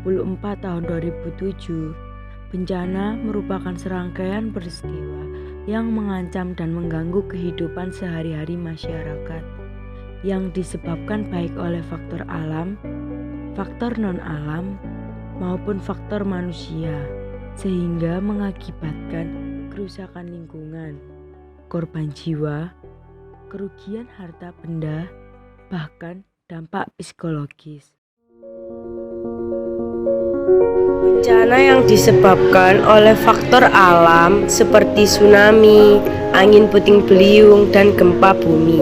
24 tahun 2007, bencana merupakan serangkaian peristiwa yang mengancam dan mengganggu kehidupan sehari-hari masyarakat yang disebabkan baik oleh faktor alam, faktor non-alam, maupun faktor manusia, sehingga mengakibatkan kerusakan lingkungan, korban jiwa, kerugian harta benda, bahkan dampak psikologis. Bencana yang disebabkan oleh faktor alam seperti tsunami, angin puting beliung, dan gempa bumi.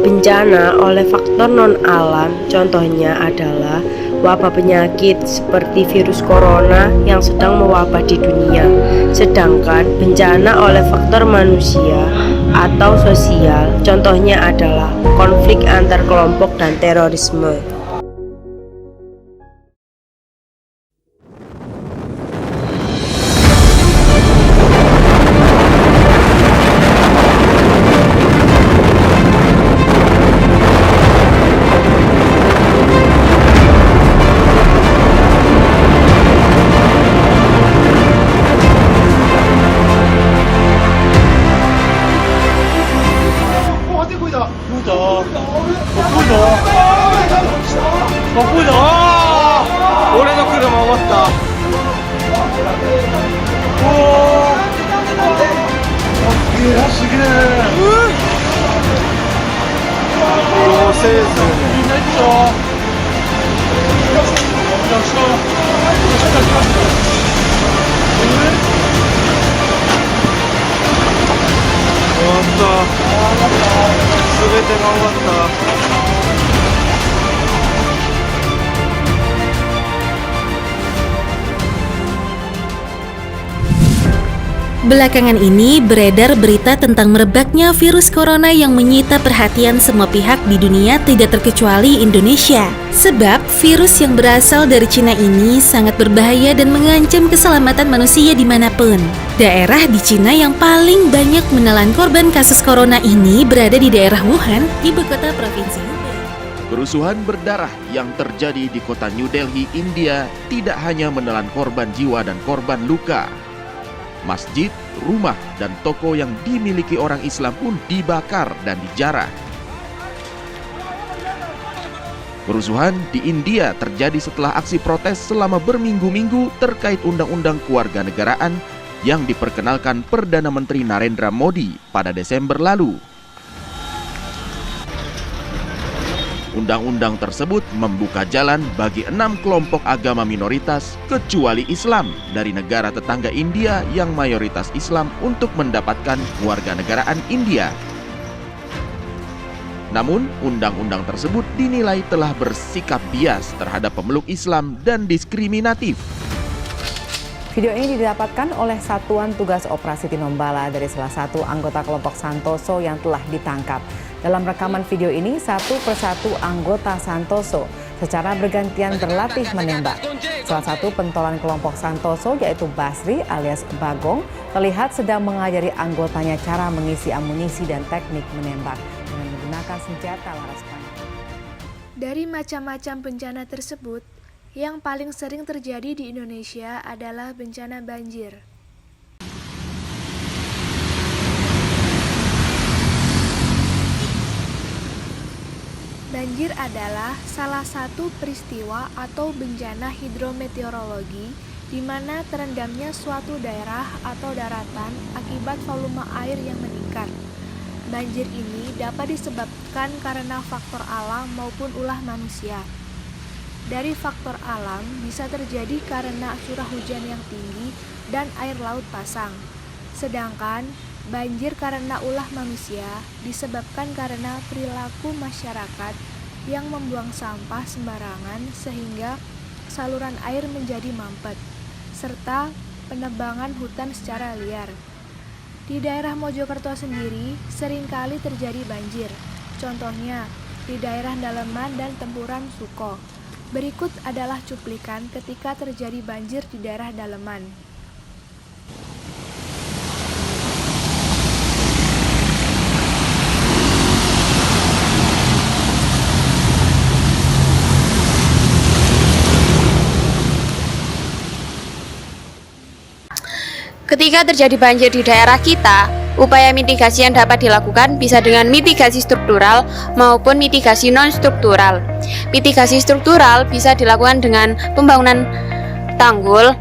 Bencana oleh faktor non-alam contohnya adalah wabah penyakit seperti virus corona yang sedang mewabah di dunia. Sedangkan bencana oleh faktor manusia atau sosial contohnya adalah konflik antar kelompok dan terorisme.俺の車終わった。おお、すげえ。おお、せいぜい。みんな行くぞ。終わった。すべてが終わった。Belakangan ini beredar berita tentang merebaknya virus corona yang menyita perhatian semua pihak di dunia tidak terkecuali Indonesia. Sebab virus yang berasal dari Cina ini sangat berbahaya dan mengancam keselamatan manusia dimanapun. Daerah di Cina yang paling banyak menelan korban kasus corona ini berada di daerah Wuhan, ibu kota provinsi Hubei. Kerusuhan berdarah yang terjadi di kota New Delhi, India tidak hanya menelan korban jiwa dan korban luka. Masjid, rumah, dan toko yang dimiliki orang Islam pun dibakar dan dijarah. Kerusuhan di India terjadi setelah aksi protes selama berminggu-minggu terkait undang-undang kewarganegaraan yang diperkenalkan Perdana Menteri Narendra Modi pada Desember lalu. Undang-undang tersebut membuka jalan bagi 6 kelompok agama minoritas kecuali Islam dari negara tetangga India yang mayoritas Islam untuk mendapatkan kewarganegaraan India. Namun, undang-undang tersebut dinilai telah bersikap bias terhadap pemeluk Islam dan diskriminatif. Video ini didapatkan oleh Satuan Tugas Operasi Tinombala dari salah satu anggota kelompok Santoso yang telah ditangkap. Dalam rekaman video ini, satu persatu anggota Santoso secara bergantian berlatih menembak. Salah satu pentolan kelompok Santoso yaitu Basri alias Bagong terlihat sedang mengajari anggotanya cara mengisi amunisi dan teknik menembak dengan menggunakan senjata laras panjang. Dari macam-macam bencana tersebut, yang paling sering terjadi di Indonesia adalah bencana banjir. Banjir adalah salah satu peristiwa atau bencana hidrometeorologi di mana terendamnya suatu daerah atau daratan akibat volume air yang meningkat. Banjir ini dapat disebabkan karena faktor alam maupun ulah manusia. Dari faktor alam bisa terjadi karena curah hujan yang tinggi dan air laut pasang. Sedangkan banjir karena ulah manusia disebabkan karena perilaku masyarakat yang membuang sampah sembarangan sehingga saluran air menjadi mampet, serta penebangan hutan secara liar. Di daerah Mojokerto sendiri seringkali terjadi banjir, contohnya di daerah Daleman dan Tempuran Suko. Berikut adalah cuplikan ketika terjadi banjir di daerah Daleman. Ketika terjadi banjir di daerah kita, upaya mitigasi yang dapat dilakukan bisa dengan mitigasi struktural maupun mitigasi non-struktural. Mitigasi struktural bisa dilakukan dengan pembangunan tanggul,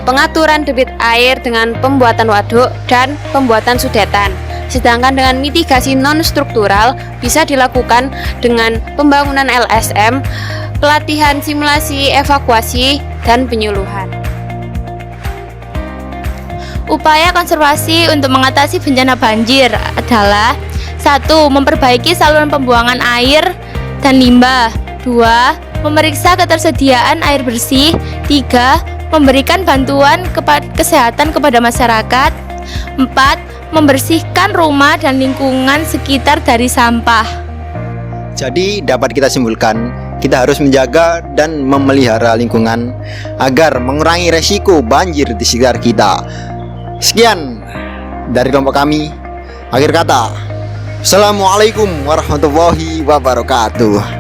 pengaturan debit air dengan pembuatan waduk, dan pembuatan sudetan. Sedangkan dengan mitigasi non-struktural bisa dilakukan dengan pembangunan LSM, pelatihan simulasi evakuasi, dan penyuluhan. Upaya konservasi untuk mengatasi bencana banjir adalah 1. Memperbaiki saluran pembuangan air dan limbah. 2. Memeriksa ketersediaan air bersih. 3. Memberikan bantuan kesehatan kepada masyarakat. 4. Membersihkan rumah dan lingkungan sekitar dari sampah. Jadi dapat kita simpulkan, kita harus menjaga dan memelihara lingkungan agar mengurangi resiko banjir di sekitar kita. Sekian dari kelompok kami. Akhir kata, Assalamualaikum warahmatullahi wabarakatuh.